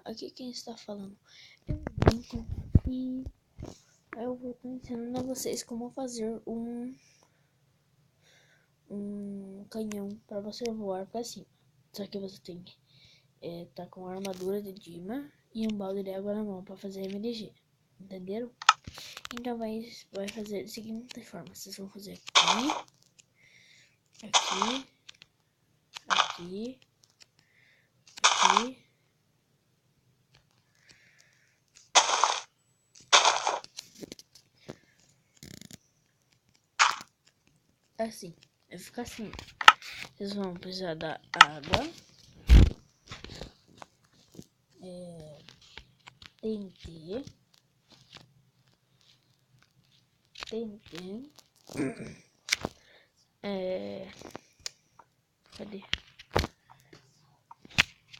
aqui quem está falando é o Lincoln e eu vou estar ensinando a vocês como fazer um canhão para você voar para cima. Só que você tem que tá com a armadura de Dima e um balde de água na mão para fazer MDG, entenderam? Então vai fazer da seguinte forma: vocês vão fazer aqui, aqui, assim, vai ficar assim. Vocês vão precisar da água, TNT, cadê?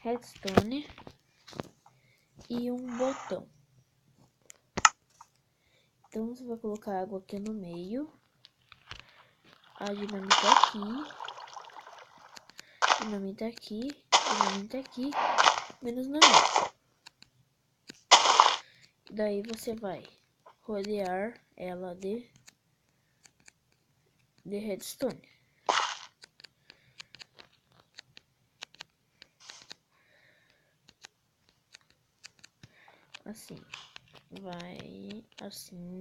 Redstone e um botão. Então você vai colocar água aqui no meio, a dinamita aqui, dinamita aqui, menos no meio. Daí você vai rodear ela de redstone. Assim, vai assim.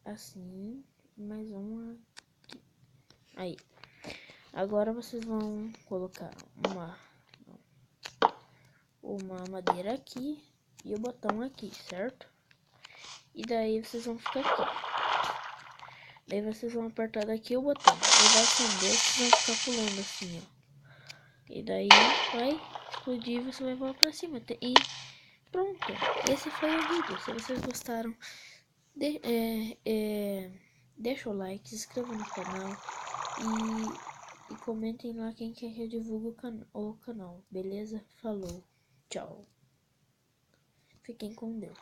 Assim, mais uma aqui. Aí, agora vocês vão colocar uma madeira aqui e o botão aqui, certo? E daí vocês vão ficar aqui. Daí vocês vão apertar daqui o botão. Ele vai acender, vocês vão ficar pulando assim, ó. E daí vai explodir e você vai voar pra cima. E pronto, esse foi o vídeo. Se vocês gostaram, deixa o like, se inscreva no canal e comentem lá quem quer que eu divulgue o canal, beleza? Falou, tchau. Fiquem com Deus.